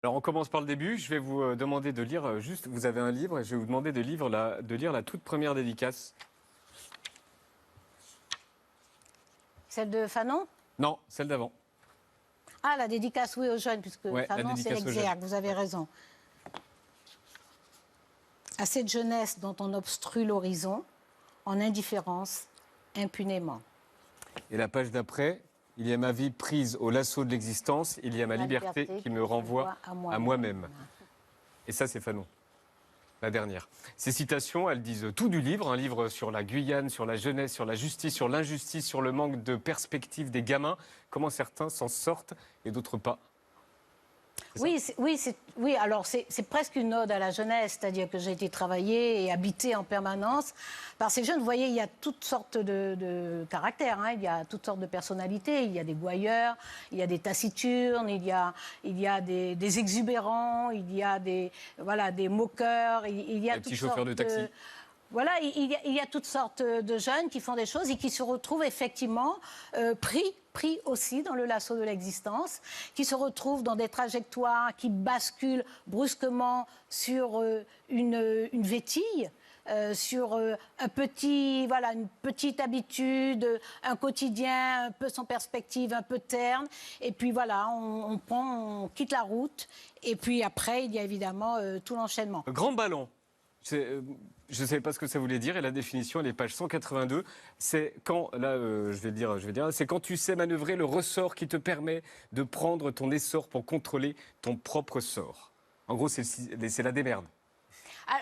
Alors on commence par le début, je vais vous demander de lire juste, vous avez un livre, et je vais vous demander de lire la toute première dédicace. Celle de Fanon? Non, celle d'avant. Ah, la dédicace, oui, aux jeunes, puisque Ouais, la Fanon, c'est dédicace aux l'exergue, vous avez raison. À cette jeunesse dont on obstrue l'horizon, en indifférence, impunément. Et la page d'après, il y a ma vie prise au lasso de l'existence, il y a ma liberté qui me renvoie à moi-même. Et ça, c'est Fanon, la dernière. Ces citations, elles disent tout du livre, un livre sur la Guyane, sur la jeunesse, sur la justice, sur l'injustice, sur le manque de perspective des gamins, comment certains s'en sortent et d'autres pas. Oui, alors c'est presque une ode à la jeunesse, c'est-à-dire que j'ai été travailler et habiter en permanence par ces jeunes. Vous voyez, il y a toutes sortes de caractères, hein. Il y a toutes sortes de personnalités. Il y a des gouailleurs, il y a des taciturnes, il y a des exubérants, il y a des moqueurs, il y a Les petits chauffeurs de taxi. Voilà, il y a toutes sortes de jeunes qui font des choses et qui se retrouvent effectivement pris aussi dans le lasso de l'existence, qui se retrouvent dans des trajectoires qui basculent brusquement sur une vétille. Sur une petite habitude, un quotidien un peu sans perspective, un peu terne. Et puis voilà, on quitte la route. Et puis après, il y a évidemment tout l'enchaînement. Grand ballon. Je ne savais pas ce que ça voulait dire et la définition, elle est page 182. C'est quand, là, je vais dire, c'est quand tu sais manœuvrer le ressort qui te permet de prendre ton essor pour contrôler ton propre sort. En gros, c'est la démerde.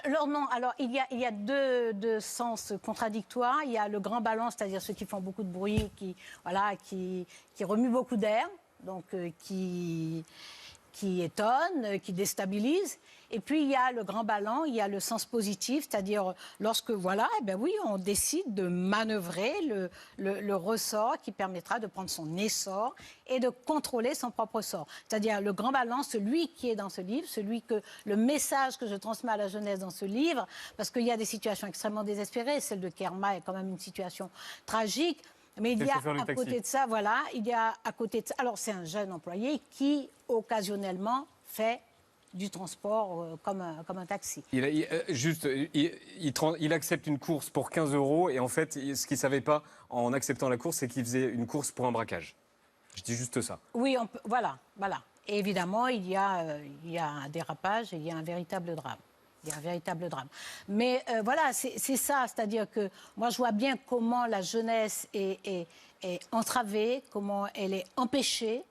Alors non, alors il y a deux sens contradictoires. Il y a le grand ballon, c'est-à-dire ceux qui font beaucoup de bruit, qui remuent beaucoup d'air, donc qui étonne, qui déstabilise. Et puis il y a le grand ballon, il y a le sens positif, c'est-à-dire lorsque, on décide de manœuvrer le ressort qui permettra de prendre son essor et de contrôler son propre sort. C'est-à-dire le grand ballon, celui qui est dans ce livre, le message que je transmets à la jeunesse dans ce livre, parce qu'il y a des situations extrêmement désespérées, celle de Kerma est quand même une situation tragique. Mais il y a à côté de ça, alors c'est un jeune employé qui occasionnellement fait du transport comme un taxi. Il accepte une course pour 15 € et en fait, ce qu'il ne savait pas en acceptant la course, c'est qu'il faisait une course pour un braquage. Je dis juste ça. Oui, voilà. Et évidemment, il y a un dérapage et il y a un véritable drame. Il y a un véritable drame. Mais c'est ça, c'est-à-dire que moi, je vois bien comment la jeunesse est entravée, comment elle est empêchée,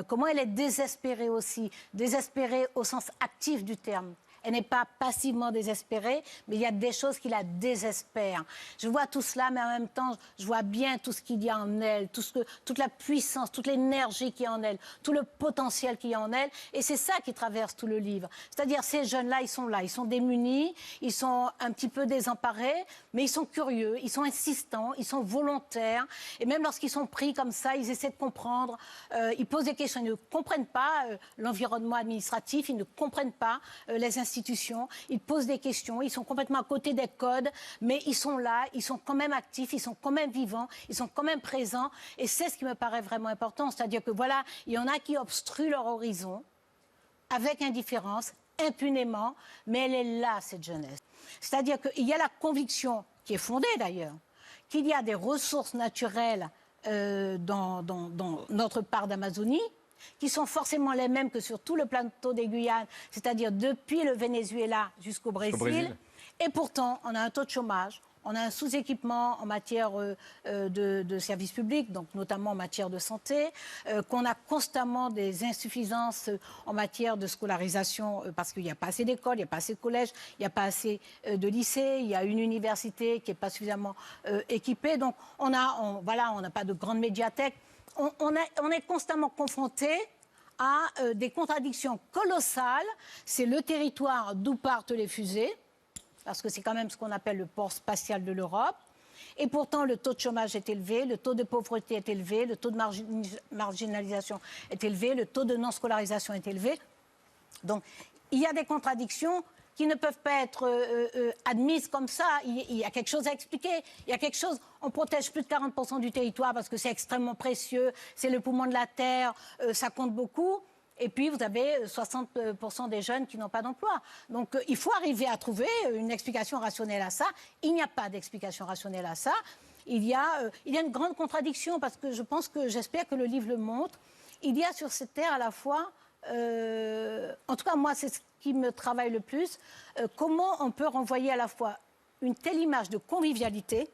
comment elle est désespérée aussi, désespérée au sens actif du terme. Elle n'est pas passivement désespérée, mais il y a des choses qui la désespèrent. Je vois tout cela, mais en même temps, je vois bien tout ce qu'il y a en elle, toute la puissance, toute l'énergie qu'il y a en elle, tout le potentiel qu'il y a en elle. Et c'est ça qui traverse tout le livre. C'est-à-dire, ces jeunes-là, ils sont démunis, ils sont un petit peu désemparés, mais ils sont curieux, ils sont insistants, ils sont volontaires. Et même lorsqu'ils sont pris comme ça, ils essaient de comprendre, ils posent des questions, ils ne comprennent pas l'environnement administratif, ils ne comprennent pas les institutions, ils posent des questions, ils sont complètement à côté des codes, mais ils sont là, ils sont quand même actifs, ils sont quand même vivants, ils sont quand même présents, et c'est ce qui me paraît vraiment important, c'est-à-dire que voilà, il y en a qui obstruent leur horizon avec indifférence, impunément, mais elle est là, cette jeunesse. C'est-à-dire qu'il y a la conviction, qui est fondée d'ailleurs, qu'il y a des ressources naturelles dans notre part d'Amazonie, qui sont forcément les mêmes que sur tout le plateau des Guyanes, c'est-à-dire depuis le Venezuela jusqu'au Brésil. Et pourtant, on a un taux de chômage, on a un sous-équipement en matière de services publics, donc notamment en matière de santé, qu'on a constamment des insuffisances en matière de scolarisation, parce qu'il n'y a pas assez d'écoles, il n'y a pas assez de collèges, il n'y a pas assez de lycées, il y a une université qui n'est pas suffisamment équipée. Donc on n'a pas de grande médiathèque. On est constamment confronté à des contradictions colossales. C'est le territoire d'où partent les fusées, parce que c'est quand même ce qu'on appelle le port spatial de l'Europe. Et pourtant, le taux de chômage est élevé, le taux de pauvreté est élevé, le taux de marginalisation est élevé, le taux de non-scolarisation est élevé. Donc, il y a des contradictions qui ne peuvent pas être admises comme ça. Il y a quelque chose à expliquer. Il y a quelque chose. On protège plus de 40% du territoire parce que c'est extrêmement précieux. C'est le poumon de la terre. Ça compte beaucoup. Et puis, vous avez 60% des jeunes qui n'ont pas d'emploi. Donc, il faut arriver à trouver une explication rationnelle à ça. Il n'y a pas d'explication rationnelle à ça. Il y a une grande contradiction, parce que j'espère que le livre le montre. Il y a sur cette terre à la fois, en tout cas moi c'est ce qui me travaille le plus, comment on peut renvoyer à la fois une telle image de convivialité,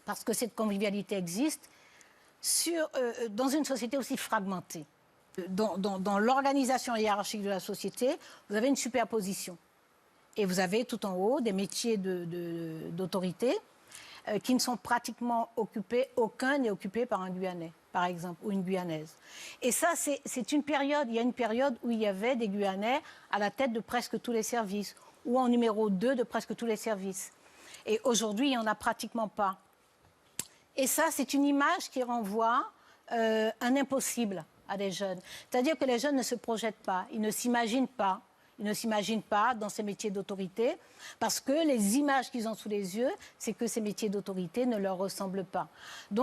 parce que cette convivialité existe, dans une société aussi fragmentée. Dans l'organisation hiérarchique de la société, vous avez une superposition. Et vous avez tout en haut des métiers d'autorité qui ne sont pratiquement occupés, aucun n'est occupé par un Guyanais, par exemple, ou une Guyanaise. Et ça, c'est une période, il y a une période où il y avait des Guyanais à la tête de presque tous les services, ou en numéro 2 de presque tous les services. Et aujourd'hui, il n'y en a pratiquement pas. Et ça, c'est une image qui renvoie un impossible à des jeunes. C'est-à-dire que les jeunes ne se projettent pas, ils ne s'imaginent pas. Ils ne s'imaginent pas dans ces métiers d'autorité parce que les images qu'ils ont sous les yeux, c'est que ces métiers d'autorité ne leur ressemblent pas. Donc,